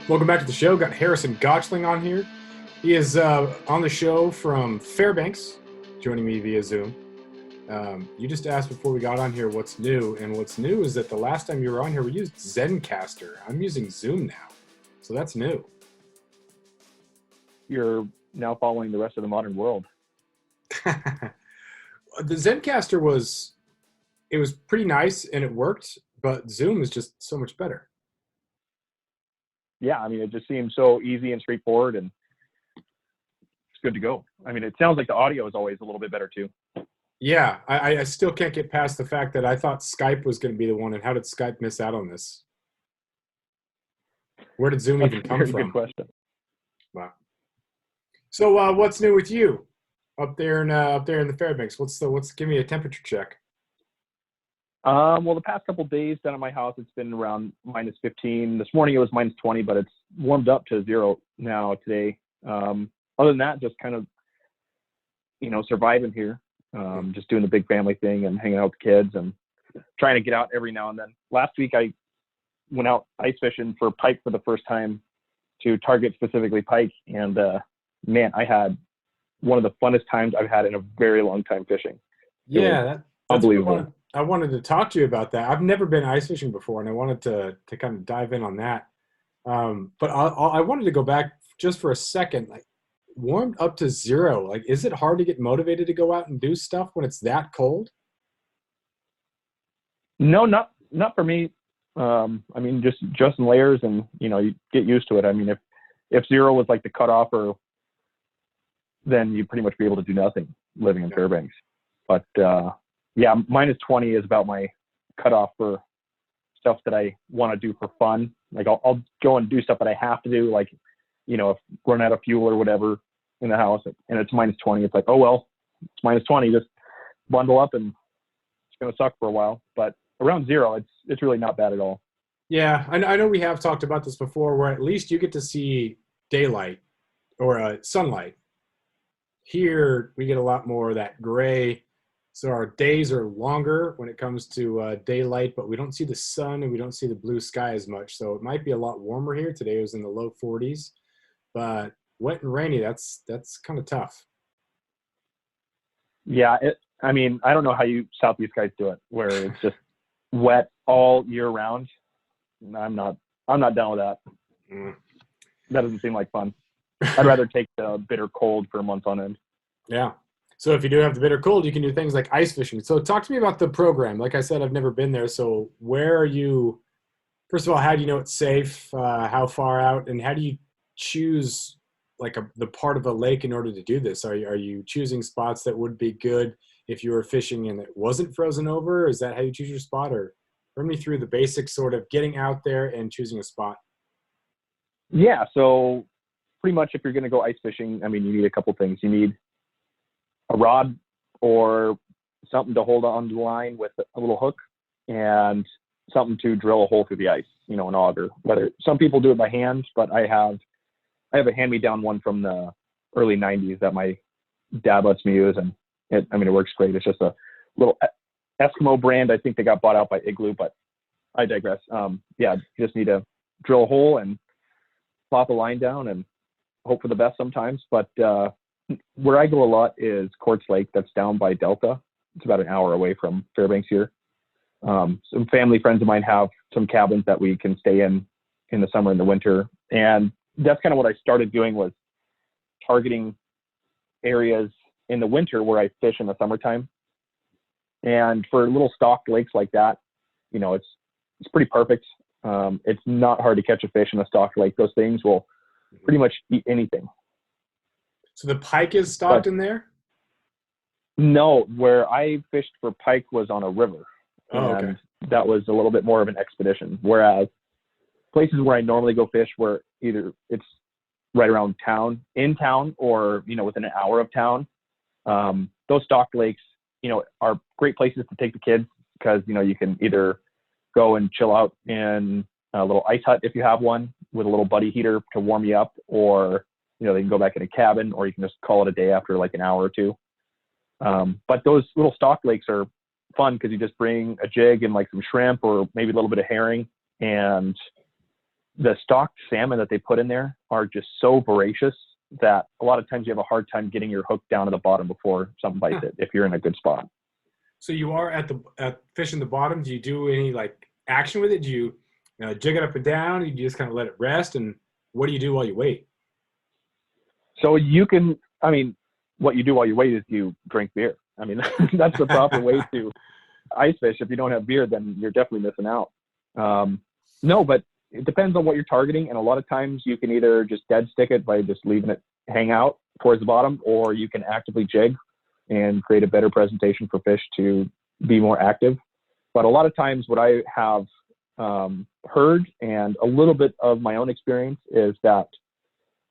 Welcome back to the show. Got Harrison Gottschling on here. He is on the show from Fairbanks, joining me via Zoom. You just asked before we got on here what's new, and what's new is that the last time you were on here, we used Zencastr. I'm using Zoom now, so that's new. You're now following the rest of the modern world. The Zencastr was pretty nice and it worked, but Zoom is just so much better. Yeah, I mean, it just seems so easy and straightforward, and it's good to go. I mean, it sounds like the audio is always a little bit better too. Yeah, I still can't get past the fact that I thought Skype was going to be the one, and how did Skype miss out on this? Where did Zoom even come from? Good question. Wow. So what's new with you up there in the Fairbanks? Give me a temperature check. Well, the past couple of days down at my house, it's been around minus 15. This morning it was minus 20, but it's warmed up to 0 now today. Other than that, just kind of, surviving here. Just doing the big family thing and hanging out with the kids and trying to get out every now and then. Last week I went out ice fishing for pike for the first time, to target specifically pike, and man, I had one of the funnest times I've had in a very long time fishing. Yeah, that's unbelievable. I wanted to talk to you about that. I've never been ice fishing before, and I wanted to kind of dive in on that. But I wanted to go back just for a second. Like, warmed up to 0. Like, is it hard to get motivated to go out and do stuff when it's that cold? No, not for me. I mean, just in layers, and you get used to it. I mean, if 0 was like the cutoff, or then you'd pretty much be able to do nothing living in Fairbanks. But yeah, minus 20 is about my cutoff for stuff that I want to do for fun. Like I'll go and do stuff that I have to do, like if run out of fuel or whatever in the house, and it's minus 20. It's like, oh well, it's minus 20. Just bundle up, and it's gonna suck for a while. But around 0, it's really not bad at all. Yeah, I know we have talked about this before, where at least you get to see daylight or sunlight. Here we get a lot more of that gray, so our days are longer when it comes to daylight, but we don't see the sun and we don't see the blue sky as much. So it might be a lot warmer here. Today it was in the low 40s, but wet and rainy, that's kind of tough. Yeah, I mean, I don't know how you Southeast guys do it, where it's just wet all year round. I'm not down with that. That doesn't seem like fun. I'd rather take the bitter cold for a month on end. Yeah. So if you do have the bitter cold, you can do things like ice fishing. So talk to me about the program. Like I said, I've never been there. So where are you? First of all, how do you know it's safe? How far out? And how do you choose the part of a lake in order to do this? Are you choosing spots that would be good if you were fishing and it wasn't frozen over? Is that how you choose your spot? Or run me through the basics, sort of getting out there and choosing a spot. Yeah. So pretty much if you're going to go ice fishing, I mean, you need a couple things. You need a rod or something to hold on to the line with a little hook, and something to drill a hole through the ice, an auger. Whether some people do it by hand, but I have a hand-me-down one from the early 90s that my dad lets me use, and it works great. It's just a little Eskimo brand. I think they got bought out by Igloo, but I digress. Yeah, you just need to drill a hole and plop a line down and hope for the best sometimes. But where I go a lot is Quartz Lake. That's down by Delta. It's about an hour away from Fairbanks here. Some family friends of mine have some cabins that we can stay in the summer and the winter. And that's kind of what I started doing, was targeting areas in the winter where I fish in the summertime. And for little stocked lakes like that, it's pretty perfect. It's not hard to catch a fish in a stocked lake. Those things will pretty much eat anything. So the pike is stocked in there? No, where I fished for pike was on a river. Oh, okay. And that was a little bit more of an expedition. Whereas places where I normally go fish, where either it's right around town, in town, or, within an hour of town, those stocked lakes, are great places to take the kids, because, you can either go and chill out in a little ice hut if you have one, with a little buddy heater to warm you up, or they can go back in a cabin, or you can just call it a day after like an hour or two. But those little stock lakes are fun because you just bring a jig and like some shrimp or maybe a little bit of herring, and the stocked salmon that they put in there are just so voracious that a lot of times you have a hard time getting your hook down to the bottom before something bites it if you're in a good spot. So you are at fishing the bottom. Do you do any like action with it? Do you jig it up and down? Do you just kind of let it rest? And what do you do while you wait? So you can, I mean, what you do while you wait is you drink beer. I mean, that's the proper way to ice fish. If you don't have beer, then you're definitely missing out. No, but it depends on what you're targeting. And a lot of times you can either just dead stick it by just leaving it hang out towards the bottom, or you can actively jig and create a better presentation for fish to be more active. But a lot of times what I have heard, and a little bit of my own experience, is that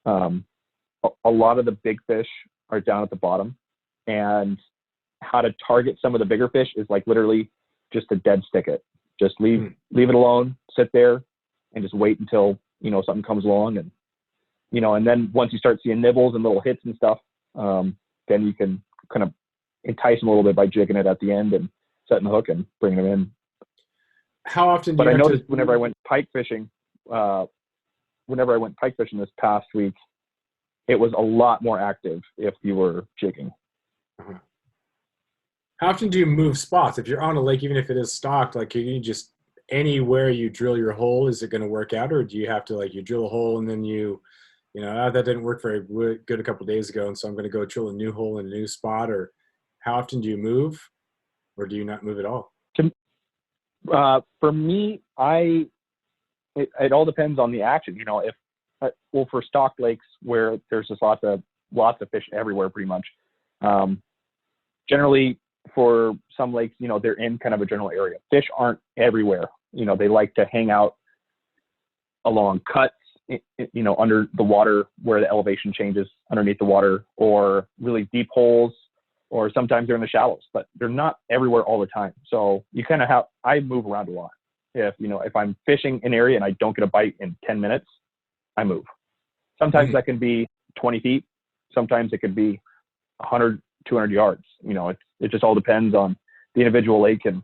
a lot of the big fish are down at the bottom, and how to target some of the bigger fish is like literally just to dead stick it. Just leave it alone, sit there, and just wait until, something comes along. And, and then once you start seeing nibbles and little hits and stuff, then you can kind of entice them a little bit by jigging it at the end and setting the hook and bringing them in. How often do but you I have noticed whenever I went pike fishing this past week, it was a lot more active if you were jigging. Uh-huh. How often do you move spots? If you're on a lake, even if it is stocked, like, can you just, anywhere you drill your hole, is it going to work out? Or do you have to, like, you drill a hole and then that didn't work very good a couple of days ago, and so I'm going to go drill a new hole in a new spot? Or how often do you move, or do you not move at all? For me, it all depends on the action. For stocked lakes where there's just lots of fish everywhere, pretty much. Generally, for some lakes, they're in kind of a general area. Fish aren't everywhere. They like to hang out along cuts, under the water where the elevation changes underneath the water, or really deep holes, or sometimes they're in the shallows, but they're not everywhere all the time. So you kind of I move around a lot. If I'm fishing an area and I don't get a bite in 10 minutes, I move. Sometimes that can be 20 feet. Sometimes it could be 100, 200 yards. It just all depends on the individual lake and,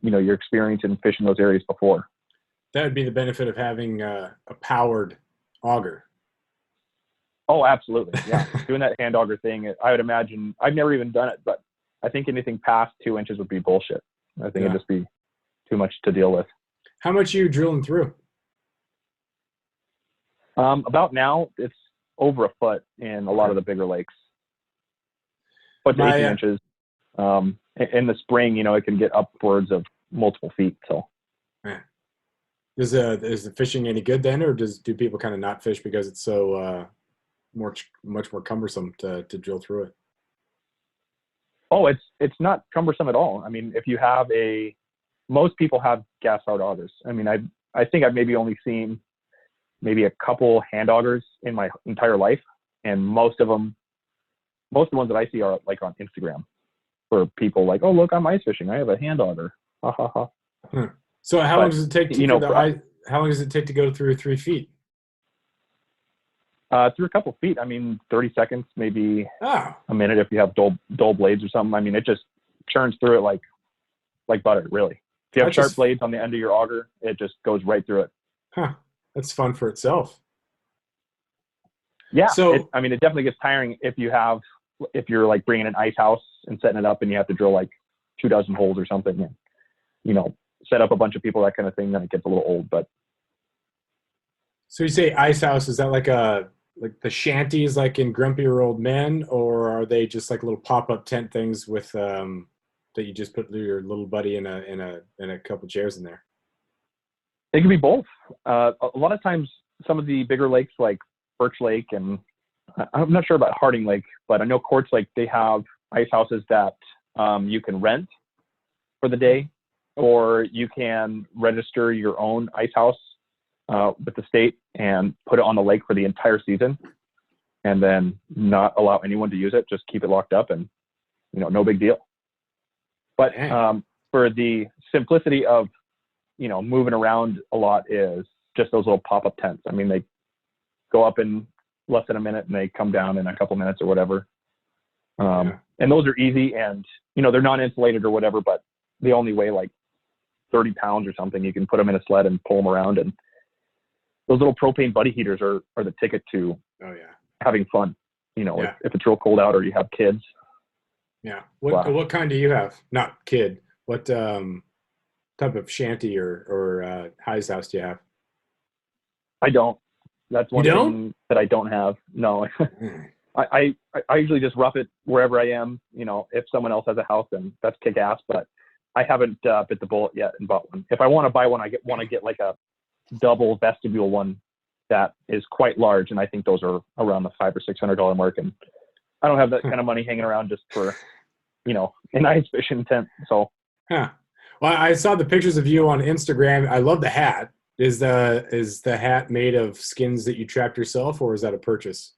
your experience in fishing those areas before. That would be the benefit of having a powered auger. Oh, absolutely. Yeah. Doing that hand auger thing, I would imagine, I've never even done it, but I think anything past 2 inches would be bullshit. I think it'd just be too much to deal with. How much are you drilling through? About now, it's over a foot in a lot of the bigger lakes. But 18 inches. In the spring, it can get upwards of multiple feet. So, is the fishing any good then, or do people kind of not fish because it's so much more cumbersome to drill through it? Oh, it's not cumbersome at all. I mean, if you have most people have gas powered augers. I mean, I think I've maybe only seen maybe a couple hand augers in my entire life, and most of the ones that I see are like on Instagram, for people like, oh look, I'm ice fishing, I have a hand auger. Ha ha ha. So how long does it take how long does it take to go through 3 feet? Through a couple feet, 30 seconds, maybe a minute if you have dull blades or something. I mean, it just churns through it like butter, really. If you have sharp blades on the end of your auger, it just goes right through it. Huh. That's fun for itself. Yeah. So, it definitely gets tiring if you're like bringing an ice house and setting it up and you have to drill like 24 holes or something and, set up a bunch of people, that kind of thing, then it gets a little old. But so you say ice house, is that like the shanties like in Grumpier Old Men, or are they just like little pop-up tent things with that you just put your little buddy in a couple chairs in there? It can be both. A lot of times, some of the bigger lakes like Birch Lake, and I'm not sure about Harding Lake, but I know Quartz Lake, they have ice houses that you can rent for the day, or you can register your own ice house with the state and put it on the lake for the entire season, and then not allow anyone to use it. Just keep it locked up, and no big deal. But for the simplicity of moving around a lot, is just those little pop-up tents. I mean, they go up in less than a minute and they come down in a couple minutes or whatever. And those are easy, and they're non-insulated or whatever, but they only weigh like 30 pounds or something. You can put them in a sled and pull them around, and those little propane buddy heaters are the ticket to Oh yeah. having fun. You know, Yeah. if it's real cold out or you have kids. Yeah. Wow. What kind do you have? Not kid. What type of shanty or High's house do you have? I don't. That's You one don't? thing that I don't have. No. Mm. I usually just rough it wherever I am. You know, if someone else has a house, then that's kick ass. But I haven't bit the bullet yet and bought one. If I want to buy one, I want to get like a double vestibule one that is quite large, and I think those are around the $500 or $600 mark. And I don't have that kind of money hanging around just for, you know, an ice fishing tent. So. Huh. Well, I saw the pictures of you on Instagram. I love the hat. Is the hat made of skins that you trapped yourself, or is that a purchase?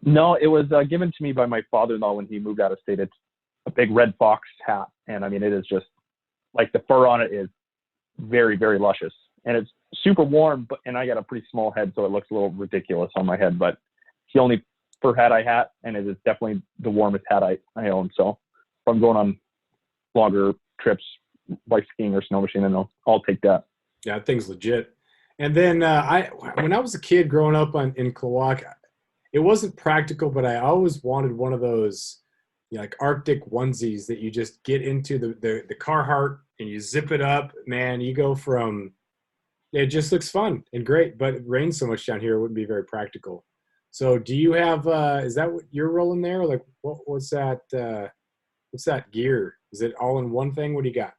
No, it was given to me by my father-in-law when he moved out of state. It's a big red fox hat, and I mean, it is just like the fur on it is very, very luscious, and it's super warm. And I got a pretty small head, so it looks a little ridiculous on my head. But it's the only fur hat I had, and it is definitely the warmest hat I own. So if I'm going on longer trips, like skiing or snow machining, I'll take that. Yeah, that thing's legit. And then when I was a kid growing up in Klawock, it wasn't practical, but I always wanted one of those, you know, like Arctic onesies that you just get into the Carhartt and you zip it up. Man, you go from, it just looks fun and great, but it rains so much down here, it wouldn't be very practical. So do you have, is that what you're rolling there? Like what's that gear? Is it all in one thing? What do you got?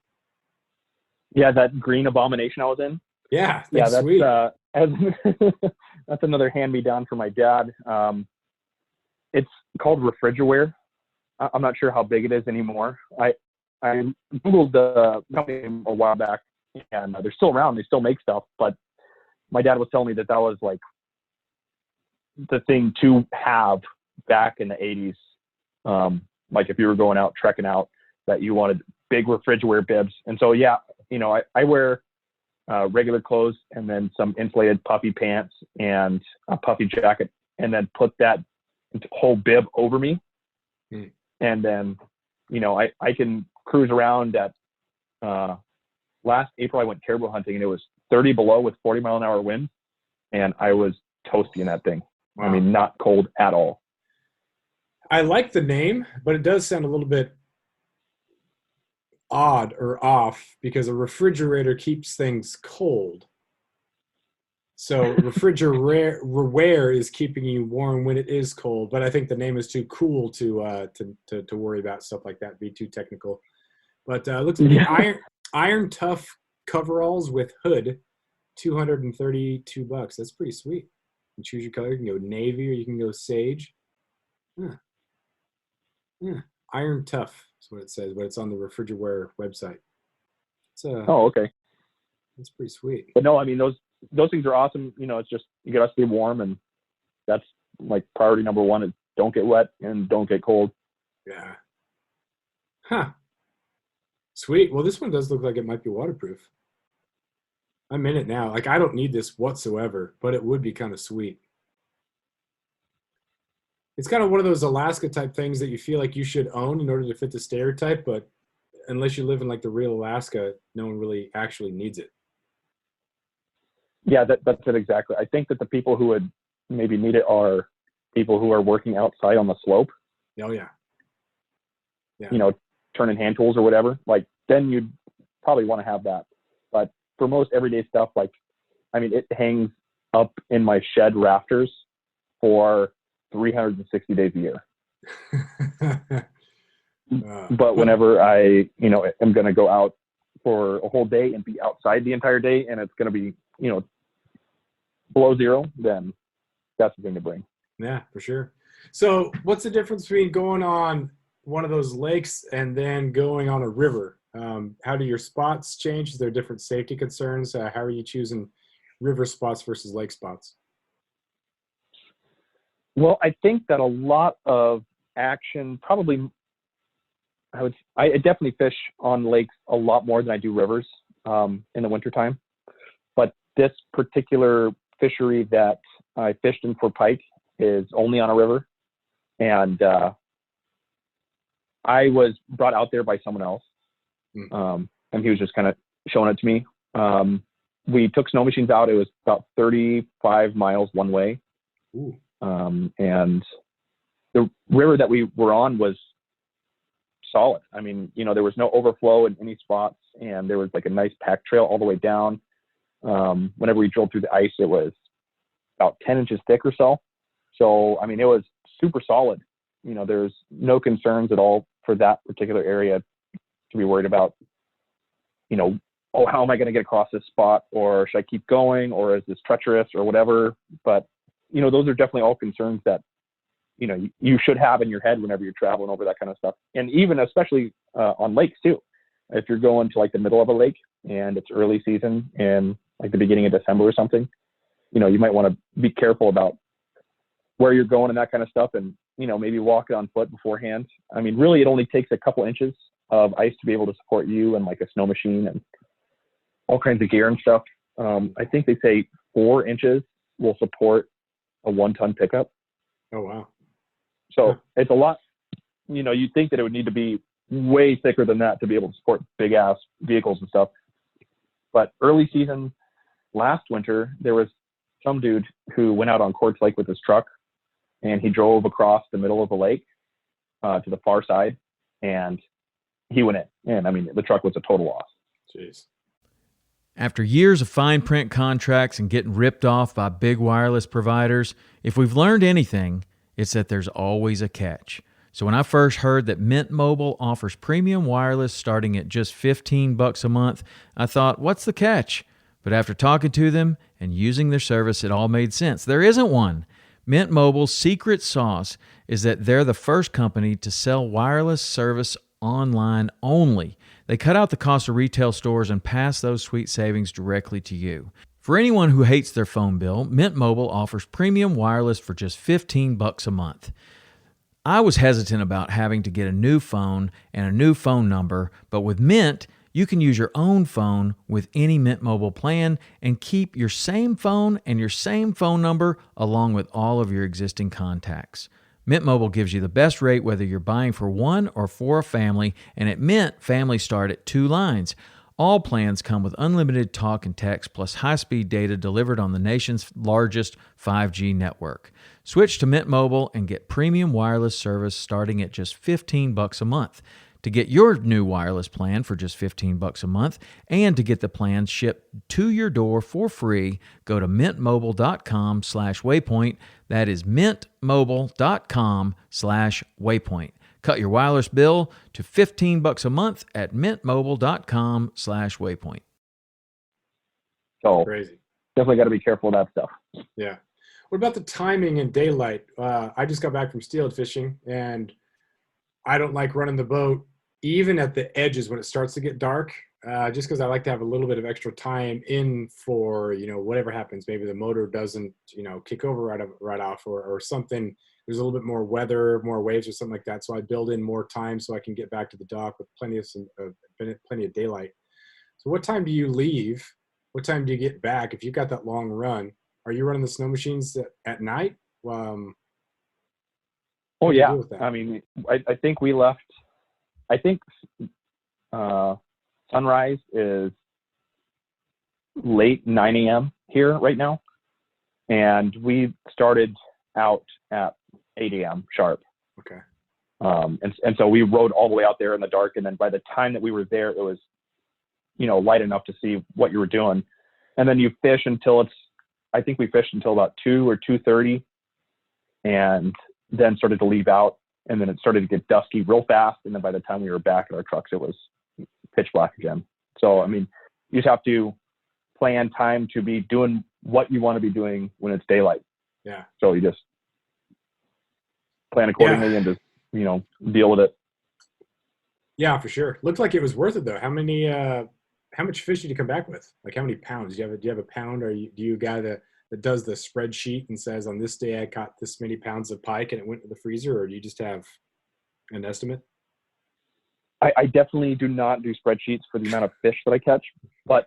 Yeah, that green abomination I was in. Yeah, Yeah, that's sweet. that's another hand-me-down from my dad. It's called Refrigerware. I'm not sure how big it is anymore. I Googled the company a while back, and they're still around. They still make stuff, but my dad was telling me that was like the thing to have back in the 80s. Like if you were going out, trekking out, that you wanted big Refrigerware bibs. And so, yeah, you know, I wear regular clothes and then some inflated puffy pants and a puffy jacket, and then put that whole bib over me. Hmm. And then, you know, I can cruise around at, last April I went caribou hunting, and it was 30 below with 40-mile-an-hour winds, and I was toasty in that thing. Wow. I mean, not cold at all. I like the name, but it does sound a little bit odd or off because a refrigerator keeps things cold. So refrigerator is keeping you warm when it is cold, but I think the name is too cool to worry about stuff like that. Be too technical. But looks like iron tough coveralls with hood, $232. That's pretty sweet. You can choose your color. You can go navy or you can go sage. Huh. Yeah. Iron tough is what it says, but it's on the Refrigerware website. Oh, okay. That's pretty sweet. But no, I mean, those things are awesome. You know, it's just, you got to stay warm, and that's like priority number one is don't get wet and don't get cold. Yeah. Huh. Sweet. Well, this one does look like it might be waterproof. I'm in it now. Like, I don't need this whatsoever, but it would be kind of sweet. It's kind of one of those Alaska type things that you feel like you should own in order to fit the stereotype, but unless you live in like the real Alaska, no one really actually needs it. Yeah, that's it exactly. I think that the people who would maybe need it are people who are working outside on the slope. Oh yeah. Yeah. You know, turning hand tools or whatever. Like, then you'd probably want to have that. But for most everyday stuff, like, I mean, it hangs up in my shed rafters for 360 days a year. But whenever I, you know, am going to go out for a whole day and be outside the entire day, and it's going to be, you know, below zero, then that's the thing to bring. Yeah, for sure. So what's the difference between going on one of those lakes and then going on a river? How do your spots change? Is there different safety concerns? How are you choosing river spots versus lake spots? Well, I think that a lot of action probably, I definitely fish on lakes a lot more than I do rivers in the wintertime. But this particular fishery that I fished in for pike is only on a river. And I was brought out there by someone else. And he was just kind of showing it to me. we took snow machines out. It was about 35 miles one way. Ooh. And the river that we were on was solid. I mean, there was no overflow in any spots, and there was like a nice pack trail all the way down. Whenever we drove through the ice, it was about 10 inches thick or so. So, I mean, it was super solid. There's no concerns at all for that particular area to be worried about, oh, how am I going to get across this spot? Or should I keep going? Or is this treacherous or whatever? But, those are definitely all concerns that, you should have in your head whenever you're traveling over that kind of stuff. And even especially on lakes too. If you're going to like the middle of a lake and it's early season in like the beginning of December or something, you might want to be careful about where you're going and that kind of stuff, and maybe walk it on foot beforehand. I mean, really, it only takes a couple inches of ice to be able to support you and like a snow machine and all kinds of gear and stuff. I think they say 4 inches will support a 1-ton pickup. Oh, wow. So it's a lot. You'd think that it would need to be way thicker than that to be able to support big ass vehicles and stuff. But early season last winter, there was some dude who went out on Quartz Lake with his truck, and he drove across the middle of the lake to the far side, and he went in. And I mean, the truck was a total loss. Jeez. After years of fine print contracts and getting ripped off by big wireless providers, if we've learned anything, it's that there's always a catch. So when I first heard that Mint Mobile offers premium wireless starting at just $15 a month, I thought, what's the catch? But after talking to them and using their service, it all made sense. There isn't one. Mint Mobile's secret sauce is that they're the first company to sell wireless service online only. They cut out the cost of retail stores and pass those sweet savings directly to you. For anyone who hates their phone bill, Mint Mobile offers premium wireless for just $15 a month. I was hesitant about having to get a new phone and a new phone number, but with Mint, you can use your own phone with any Mint Mobile plan and keep your same phone and your same phone number along with all of your existing contacts. Mint Mobile gives you the best rate whether you're buying for one or for a family, and at Mint, families start at 2 lines. All plans come with unlimited talk and text plus high-speed data delivered on the nation's largest 5G network. Switch to Mint Mobile and get premium wireless service starting at just $15 a month. To get your new wireless plan for just $15 a month and to get the plan shipped to your door for free, go to mintmobile.com/waypoint. That is mintmobile.com/waypoint. Cut your wireless bill to $15 a month at mintmobile.com/waypoint. So Crazy. definitely got to be careful of that stuff. Yeah. What about the timing and daylight? I just got back from steelhead fishing, and I don't like running the boat even at the edges when it starts to get dark, just because I like to have a little bit of extra time in for, whatever happens. Maybe the motor doesn't, kick over right off or something. There's a little bit more weather, more waves or something like that. So I build in more time so I can get back to the dock with plenty of daylight. So what time do you leave? What time do you get back? If you've got that long run, are you running the snow machines at night? Oh yeah. I mean, I think we left, sunrise is late 9 a.m. here right now. And we started out at 8 a.m. sharp. Okay. And so we rode all the way out there in the dark. And then by the time that we were there, it was, light enough to see what you were doing. And then you fish until I think we fished until about 2 or 2:30 and then started to leave out. And then it started to get dusky real fast. And then by the time we were back at our trucks, it was pitch black again. So, I mean, you just have to plan time to be doing what you want to be doing when it's daylight. Yeah. So you just plan accordingly and just, deal with it. Yeah, for sure. Looked like it was worth it though. How much fish did you come back with? Like how many pounds? Do you have a pound, or do you a guy that does the spreadsheet and says on this day I caught this many pounds of pike and it went to the freezer, or do you just have an estimate? I definitely do not do spreadsheets for the amount of fish that I catch, but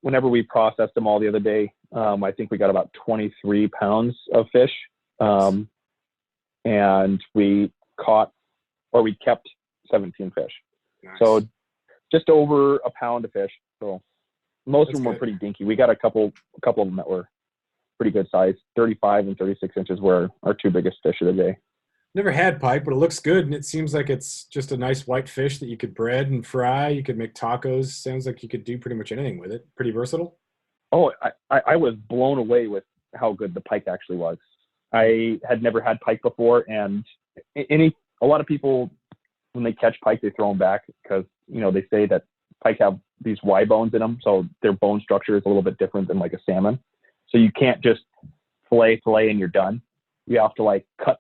whenever we processed them all the other day, I think we got about 23 pounds of fish, and we kept 17 fish. Nice. So just over a pound of fish. So Most of That's them were good. pretty dinky. We got a couple of them that were pretty good size. 35 and 36 inches were our two biggest fish of the day. Never had pike, but it looks good, and it seems like it's just a nice white fish that you could bread and fry. You could make tacos. Sounds like you could do pretty much anything with it. Pretty versatile. Oh, I was blown away with how good the pike actually was. I had never had pike before, and a lot of people, when they catch pike, they throw them back because, they say that pike have these Y bones in them, so their bone structure is a little bit different than like a salmon. So you can't just fillet and you're done. You have to like cut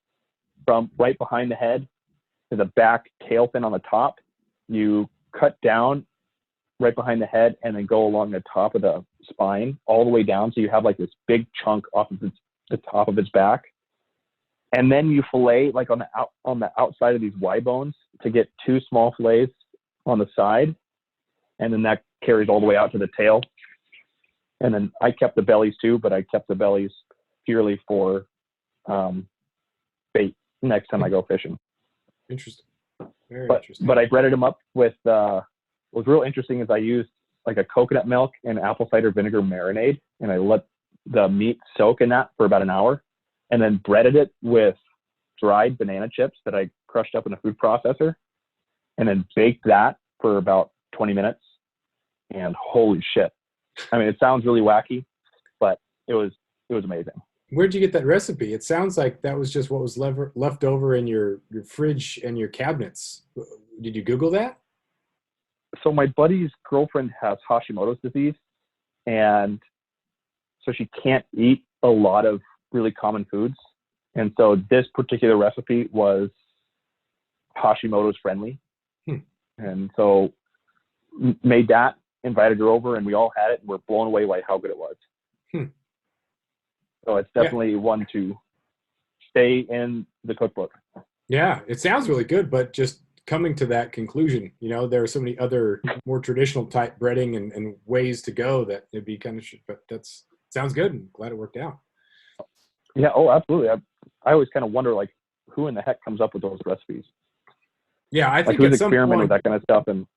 from right behind the head to the back tail fin on the top. You cut down right behind the head and then go along the top of the spine all the way down. So you have like this big chunk off of the top of its back. And then you fillet like on the outside of these Y bones to get two small fillets on the side. And then that carries all the way out to the tail. And then I kept the bellies too, but I kept the bellies purely for bait next time I go fishing. Interesting. Very interesting. But I breaded them up with, what was real interesting is I used like a coconut milk and apple cider vinegar marinade, and I let the meat soak in that for about an hour, and then breaded it with dried banana chips that I crushed up in a food processor, and then baked that for about 20 minutes. And holy shit. I mean, it sounds really wacky, but it was amazing. Where'd you get that recipe? It sounds like that was just what was left over in your fridge and your cabinets. Did you Google that? So my buddy's girlfriend has Hashimoto's disease, and so she can't eat a lot of really common foods. And so this particular recipe was Hashimoto's friendly. And so made that, invited her over, and we all had it, and we're blown away by how good it was. So it's definitely one to stay in the cookbook. Yeah, it sounds really good, but just coming to that conclusion, there are so many other more traditional type breading and ways to go that it'd be kind of, but sounds good, and glad it worked out. Yeah, oh, absolutely. I always kind of wonder, like, who in the heck comes up with those recipes? Yeah, I think who's at some experimenting point, with that kind of stuff. And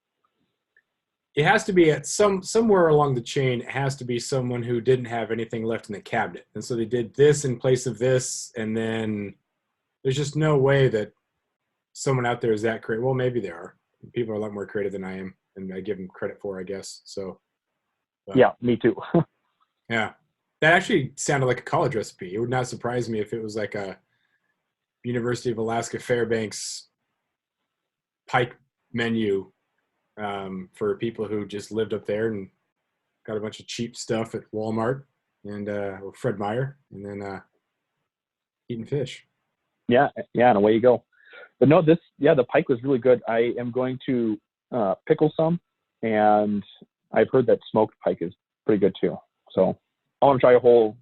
it has to be at somewhere along the chain. It has to be someone who didn't have anything left in the cabinet, and so they did this in place of this, and then there's just no way that someone out there is that creative. Well, maybe there are. People are a lot more creative than I am, and I give them credit for, I guess. So, yeah, me too. Yeah, that actually sounded like a college recipe. It would not surprise me if it was like a University of Alaska Fairbanks pike menu for people who just lived up there and got a bunch of cheap stuff at Walmart and or Fred Meyer, and then eating fish. Yeah, and away you go. But no, the pike was really good. I am going to pickle some, and I've heard that smoked pike is pretty good too. So I want to try a whole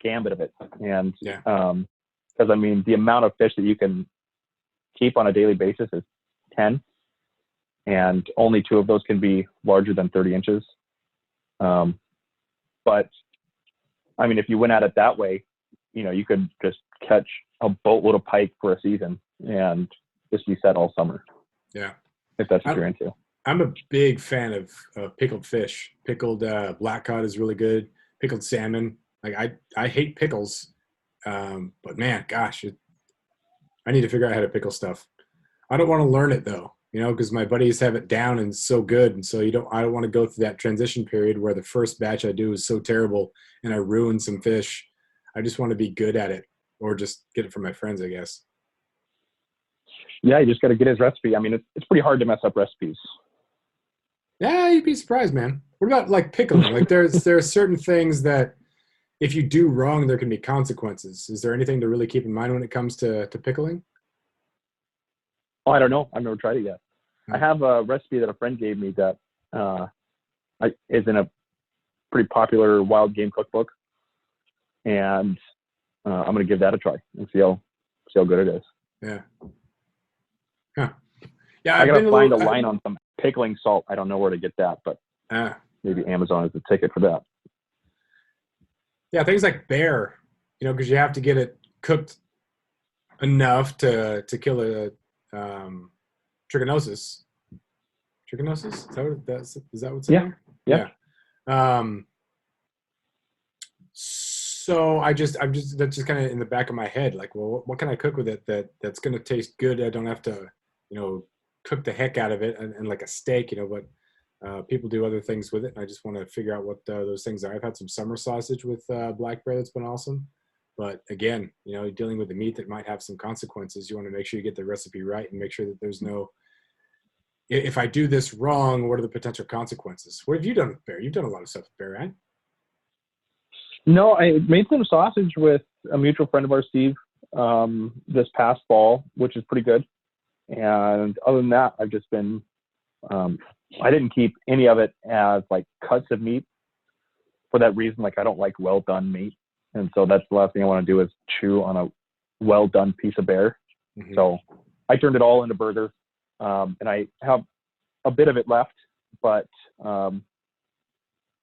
gambit of it. And because I mean, the amount of fish that you can keep on a daily basis is 10, and only 2 of those can be larger than 30 inches. But I mean, if you went at it that way, you could just catch a boatload of pike for a season and just be set all summer. Yeah. If that's what you're into. I'm a big fan of pickled fish. Pickled black cod is really good. Pickled salmon. Like I hate pickles, but man, gosh, I need to figure out how to pickle stuff. I don't want to learn it though, because my buddies have it down and it's so good, and so I don't want to go through that transition period where the first batch I do is so terrible and I ruin some fish. I just want to be good at it, or just get it from my friends, I guess. Yeah, you just got to get his recipe. I mean, it's pretty hard to mess up recipes. Yeah, you'd be surprised, man. What about like pickling? Like there are certain things that if you do wrong, there can be consequences. Is there anything to really keep in mind when it comes to pickling? Oh, I don't know. I've never tried it yet. I have a recipe that a friend gave me that is in a pretty popular wild game cookbook, and I'm going to give that a try and see how good it is. Yeah. Huh. Yeah, I got to find a line on some pickling salt. I don't know where to get that, but maybe Amazon is the ticket for that. Yeah, things like bear, because you have to get it cooked enough to kill a trichinosis. Trichinosis? Is that what's in there? Yeah. Um, so that's just kind of in the back of my head. Like, well, what can I cook with it that's going to taste good? I don't have to, cook the heck out of it and like a steak, but people do other things with it. And I just want to figure out what those things are. I've had some summer sausage with black bread that's been awesome. But again, dealing with the meat that might have some consequences, you want to make sure you get the recipe right and make sure that there's no, if I do this wrong, what are the potential consequences? What have you done with bear? You've done a lot of stuff with bear, right? No, I made some sausage with a mutual friend of ours, Steve, this past fall, which is pretty good. And other than that, I've just been, I didn't keep any of it as like cuts of meat for that reason. Like I don't like well done meat. And so that's the last thing I want to do is chew on a well done piece of bear. Mm-hmm. So I turned it all into burger. And I have a bit of it left, but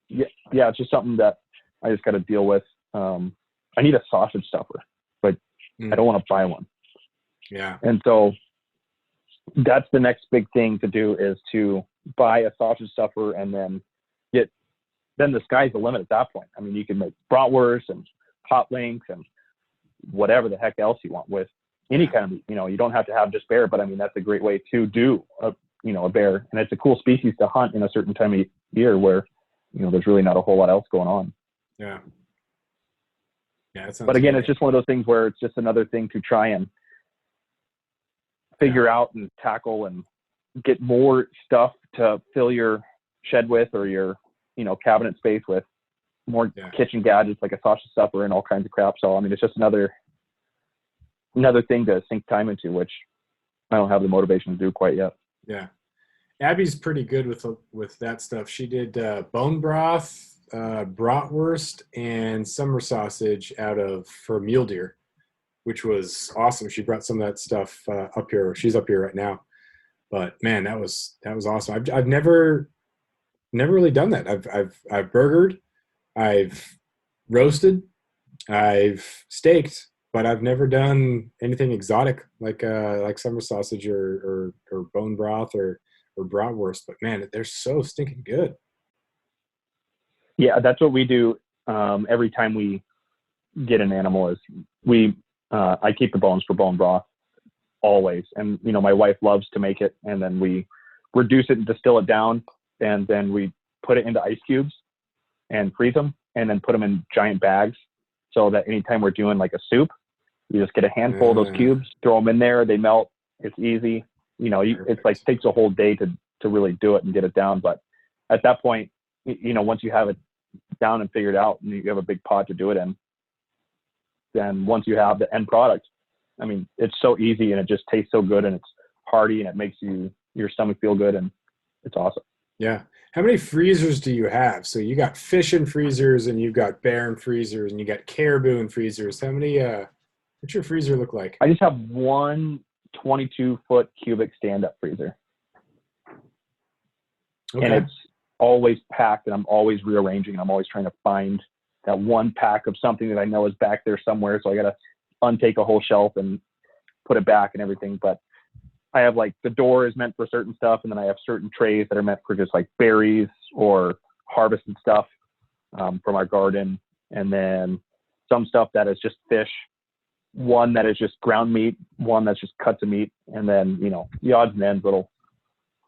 yeah, it's just something that I just got to deal with. I need a sausage stuffer, but I don't want to buy one. Yeah. And so that's the next big thing to do is to buy a sausage stuffer and then then the sky's the limit at that point. I mean, you can make bratwurst and hot links and whatever the heck else you want with any kind of meat. You don't have to have just bear, but I mean, that's a great way to do a bear. And it's a cool species to hunt in a certain time of year where, there's really not a whole lot else going on. Yeah. Yeah. But again, it's just one of those things where it's just another thing to try and figure out and tackle and get more stuff to fill your shed with or your, cabinet space with more kitchen gadgets like a sausage stuffer and all kinds of crap. So, I mean, it's just another thing to sink time into, which I don't have the motivation to do quite yet. Yeah. Abby's pretty good with that stuff. She did bone broth, bratwurst, and summer sausage for mule deer, which was awesome. She brought some of that stuff up here. She's up here right now. But man, that was awesome. I've never really done that. I've burgered, I've roasted, I've steaked, but I've never done anything exotic like summer sausage or bone broth or bratwurst. But man, they're so stinking good. Yeah, that's what we do every time we get an animal. Is I keep the bones for bone broth always, and my wife loves to make it, and then we reduce it and distill it down, and then we put it into ice cubes and freeze them, and then put them in giant bags, so that anytime we're doing like a soup, you just get a handful of those cubes, throw them in there, they melt. It's easy. It's like takes a whole day to really do it and get it down. But at that point, once you have it down and figured out, and you have a big pot to do it in, then once you have the end product, I mean, it's so easy and it just tastes so good and it's hearty and it makes your stomach feel good and it's awesome. Yeah. How many freezers do you have? So you got fish in freezers and you've got bear in freezers and you got caribou in freezers. How many, what's your freezer look like? I just have one 22-foot cubic stand-up freezer. Okay. And it's always packed and I'm always rearranging and I'm always trying to find that one pack of something that I know is back there somewhere. So I got to untake a whole shelf and put it back and everything. But I have like the door is meant for certain stuff. And then I have certain trays that are meant for just like berries or harvested stuff from our garden. And then some stuff that is just fish, one that is just ground meat, one that's just cuts of meat. And then, the odds and ends, little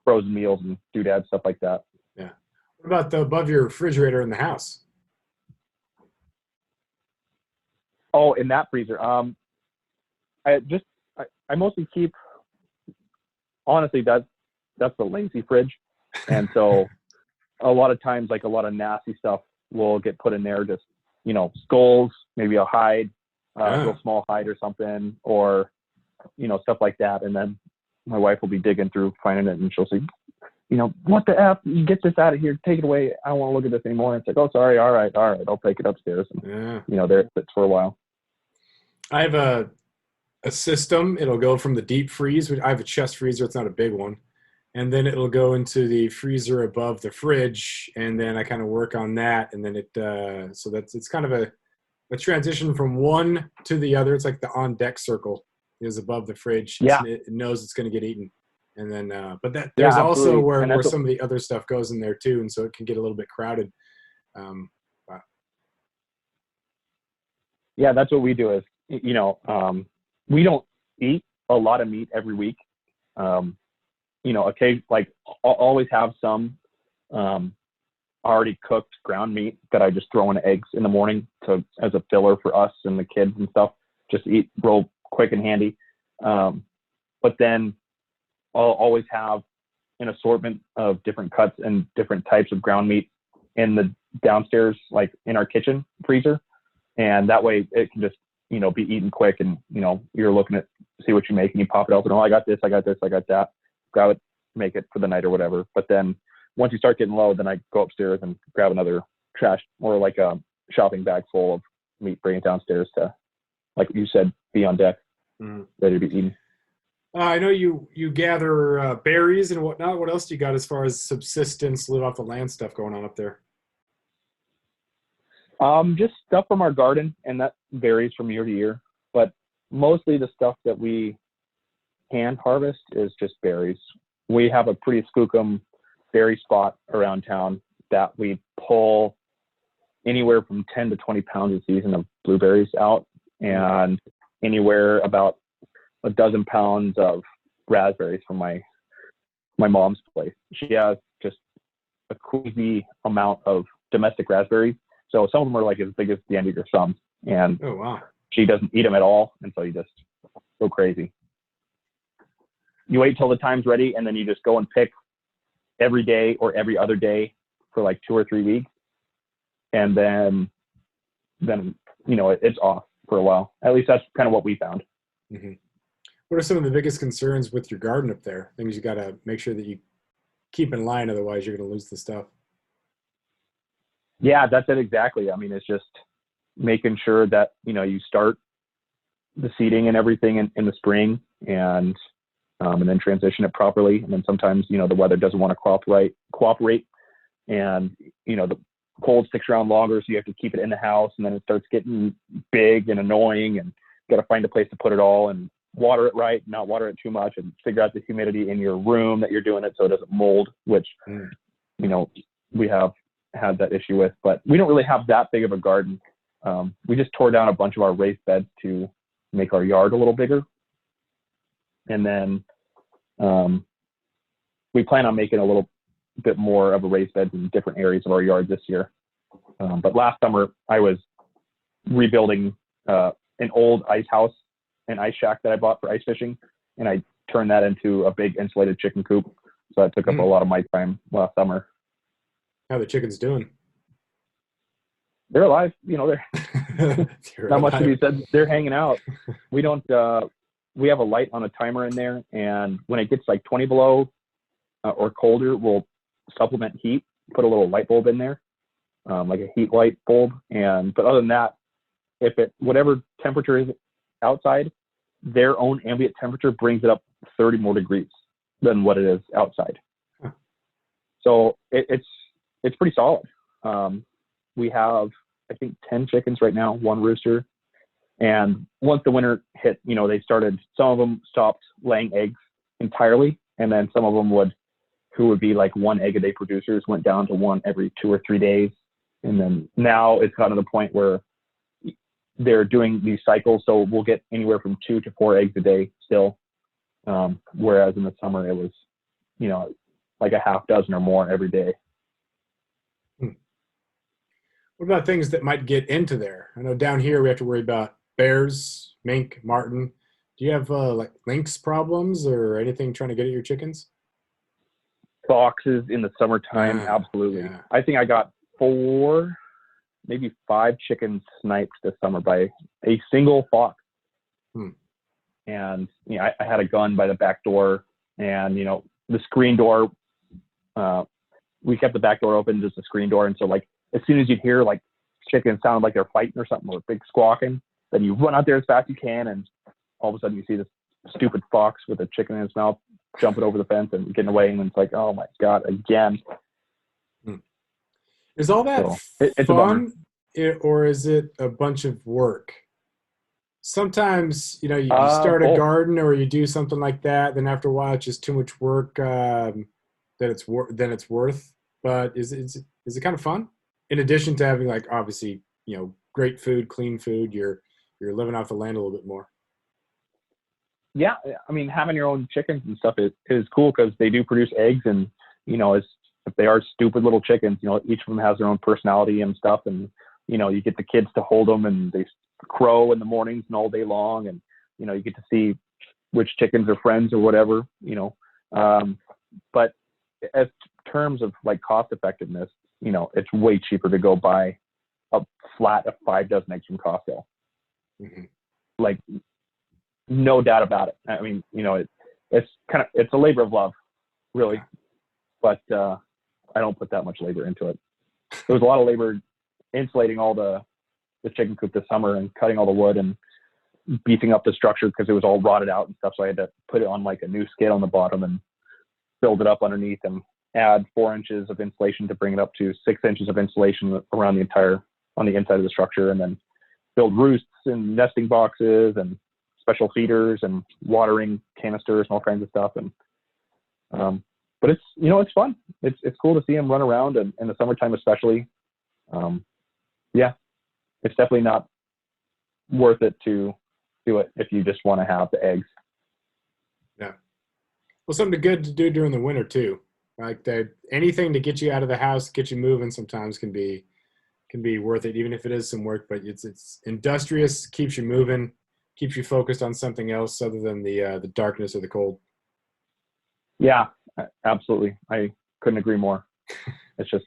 frozen meals and doodads, stuff like that. Yeah. What about above your refrigerator in the house? Oh, in that freezer. I mostly keep, honestly, that's the lazy fridge. And so a lot of times, like a lot of nasty stuff will get put in there, just, skulls, maybe a hide, a real small hide or something, or, stuff like that. And then my wife will be digging through, finding it, and she'll say, what the F, get this out of here, take it away. I don't want to look at this anymore. And it's like, oh, sorry. All right. I'll take it upstairs. And, there it sits for a while. I have a system. It'll go from the deep freeze. I have a chest freezer. It's not a big one. And then it'll go into the freezer above the fridge. And then I kind of work on that. And then it's kind of a transition from one to the other. It's like the on deck circle is above the fridge. Yeah. It knows it's going to get eaten. And then, but there's also where some of the other stuff goes in there too. And so it can get a little bit crowded. Wow. Yeah, that's what we do is, we don't eat a lot of meat every week. Occasionally, like I'll always have some already cooked ground meat that I just throw in eggs in the morning as a filler for us and the kids and stuff, just to eat real quick and handy. But then I'll always have an assortment of different cuts and different types of ground meat in the downstairs, like in our kitchen freezer. And that way it can just, be eaten quick, and, you're looking at, see what you make, and you pop it open. Oh, I got this, I got that. Grab it, make it for the night or whatever. But then once you start getting low, then I go upstairs and grab another trash or like a shopping bag full of meat, bring it downstairs to, like you said, be on deck, ready to be eaten. I know you gather berries and whatnot. What else do you got as far as subsistence, live off the land stuff going on up there? Just stuff from our garden, and that varies from year to year. But mostly the stuff that we hand harvest is just berries. We have a pretty skookum berry spot around town that we pull anywhere from 10 to 20 pounds a season of blueberries out, and anywhere about a dozen pounds of raspberries from my mom's place. She has just a crazy amount of domestic raspberries. So some of them are like as big as the end of your thumb, and oh wow, she doesn't eat them at all, and so you just go crazy. You wait till the time's ready, and then you just go and pick every day or every other day for like 2 or 3 weeks, and then it's off for a while. At least that's kind of what we found. Mm-hmm. What are some of the biggest concerns with your garden up there? Things you got to make sure that you keep in line, otherwise you're going to lose the stuff. Yeah, that's it exactly. I mean, it's just making sure that, you start the seeding and everything in the spring, and then transition it properly. And then sometimes, the weather doesn't want to cooperate, and, the cold sticks around longer, so you have to keep it in the house, and then it starts getting big and annoying, and you got to find a place to put it all and water it right, not water it too much, and figure out the humidity in your room that you're doing it so it doesn't mold, which, we have had that issue with. But we don't really have that big of a garden. We just tore down a bunch of our raised beds to make our yard a little bigger. And then we plan on making a little bit more of a raised beds in different areas of our yard this year. But last summer I was rebuilding an old ice house, an ice shack that I bought for ice fishing, and I turned that into a big insulated chicken coop. So that took up a lot of my time last summer. How are the chickens doing? They're alive. They're not much to be said. They're hanging out. We don't, we have a light on a timer in there, and when it gets like 20 below or colder, we'll supplement heat, put a little light bulb in there, like a heat light bulb. But other than that, whatever temperature is outside, their own ambient temperature brings it up 30 more degrees than what it is outside. Huh. So it's pretty solid. We have, I think, 10 chickens right now, 1 rooster. And once the winter hit, some of them stopped laying eggs entirely. And then some of them who would be like 1 egg a day producers, went down to 1 every 2 or 3 days. And then now it's gotten to the point where they're doing these cycles. So we'll get anywhere from 2 to 4 eggs a day still. Whereas in the summer it was, like a half dozen or more every day. What about things that might get into there? I know down here we have to worry about bears, mink, marten. Do you have like lynx problems or anything trying to get at your chickens? Foxes in the summertime, absolutely. Yeah. I think I got 4, maybe 5 chickens sniped this summer by a single fox. And I had a gun by the back door, and the screen door. We kept the back door open, just the screen door, and so like, as soon as you'd hear like chickens sound like they're fighting or something, or a big squawking, then you run out there as fast as you can, and all of a sudden you see this stupid fox with a chicken in his mouth jumping over the fence and getting away, and it's like, oh my God, again. Is all that it's fun, or is it a bunch of work? Sometimes, you start a garden or you do something like that, then after a while it's just too much work than it's worth. But is it kind of fun? in addition to having like obviously, great food, clean food, you're living off the land a little bit more. Yeah, I mean, having your own chickens and stuff is cool because they do produce eggs, and if they are stupid little chickens, each of them has their own personality and stuff, and you get the kids to hold them, and they crow in the mornings and all day long, and you get to see which chickens are friends or whatever, but as terms of like cost effectiveness, it's way cheaper to go buy a flat of 5 dozen eggs from Costco. Mm-hmm. Like, no doubt about it. I mean, it's a labor of love, really, but I don't put that much labor into it. There was a lot of labor insulating all the chicken coop this summer and cutting all the wood and beefing up the structure because it was all rotted out and stuff. So I had to put it on like a new scale on the bottom and build it up underneath and add 4 inches of insulation to bring it up to 6 inches of insulation around on the inside of the structure, and then build roosts and nesting boxes and special feeders and watering canisters and all kinds of stuff. And but it's it's fun. It's cool to see them run around, and in the summertime especially. Yeah, it's definitely not worth it to do it if you just want to have the eggs. Yeah. Well, something good to do during the winter too. Like anything to get you out of the house, get you moving sometimes can be worth it, even if it is some work, but it's industrious, keeps you moving, keeps you focused on something else other than the darkness or the cold. Yeah, absolutely. I couldn't agree more. It's just,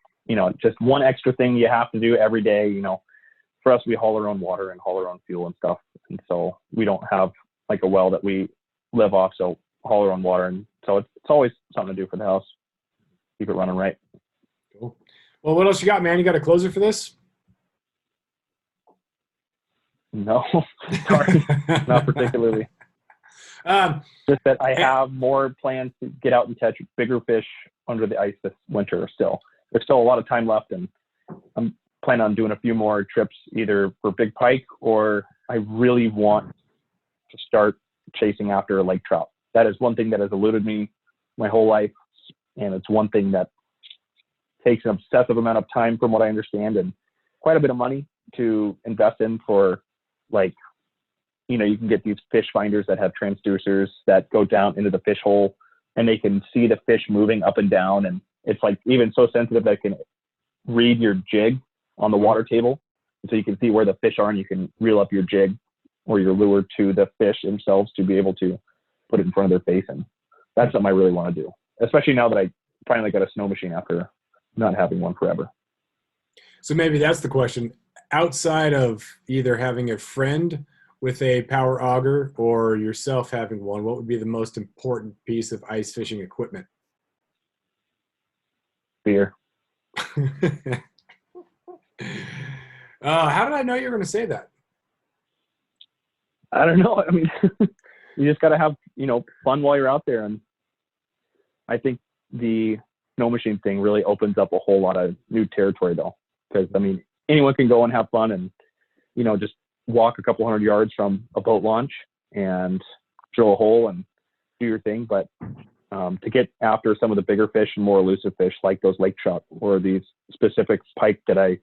just one extra thing you have to do every day. For us, we haul our own water and haul our own fuel and stuff. And so we don't have like a well that we live off. So haul our own water. And so it's always something to do for the house. Keep it running right. Cool. Well, what else you got, man? You got a closer for this? No, sorry, not particularly. Just that I have more plans to get out and catch bigger fish under the ice this winter still. There's still a lot of time left, and I'm planning on doing a few more trips either for big pike, or I really want to start chasing after lake trout. That is one thing that has eluded me my whole life, and it's one thing that takes an obsessive amount of time from what I understand, and quite a bit of money to invest in for, like, you can get these fish finders that have transducers that go down into the fish hole, and they can see the fish moving up and down. And it's like even so sensitive that it can read your jig on the water table. And so you can see where the fish are, and you can reel up your jig or your lure to the fish themselves to be able to put it in front of their face. And that's something I really want to do, especially now that I finally got a snow machine after not having one forever. So maybe that's the question. Outside of either having a friend with a power auger or yourself having one, what would be the most important piece of ice fishing equipment? Beer. How did I know you were going to say that? I don't know. I mean, you just got to have, fun while you're out there. And I think the snow machine thing really opens up a whole lot of new territory, though. Because, I mean, anyone can go and have fun and, just walk a couple hundred yards from a boat launch and drill a hole and do your thing. But to get after some of the bigger fish and more elusive fish like those lake trout or these specific pike that I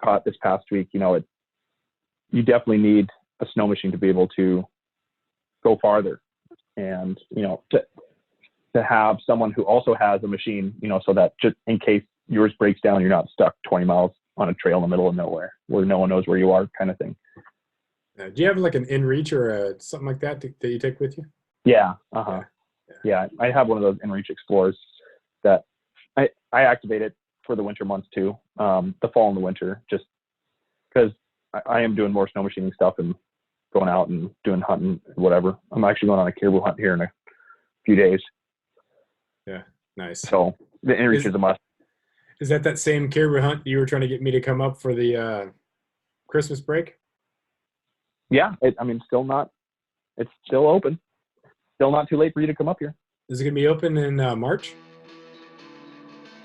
caught this past week, you definitely need a snow machine to be able to go farther, and to have someone who also has a machine, so that just in case yours breaks down, you're not stuck 20 miles on a trail in the middle of nowhere where no one knows where you are, kind of thing. Do you have like an inReach or something like that that you take with you? Yeah. Uh-huh. Yeah. I have one of those inReach Explorers that I activate it for the winter months too, the fall and the winter, just because I am doing more snow machining stuff and going out and doing hunting, whatever. I'm actually going on a caribou hunt here in a few days. Yeah, nice. So the inReach is a must. Is that same caribou hunt you were trying to get me to come up for the Christmas break? Yeah, it's still open. Still not too late for you to come up here. Is it going to be open in March?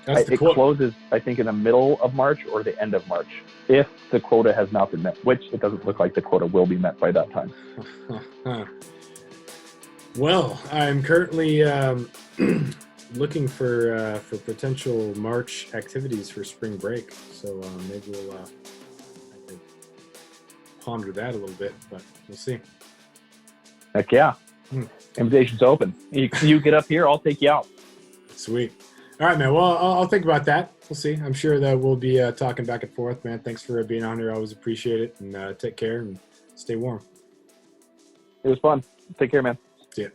It closes, I think, in the middle of March or the end of March, if the quota has not been met, which it doesn't look like the quota will be met by that time. Well, I'm currently looking for potential March activities for spring break. So maybe we'll I could ponder that a little bit, but we'll see. Heck yeah. Invitation's open. You get up here, I'll take you out. Sweet. All right, man. Well, I'll think about that. We'll see. I'm sure that we'll be talking back and forth, man. Thanks for being on here. I always appreciate it. And take care and stay warm. It was fun. Take care, man. See ya.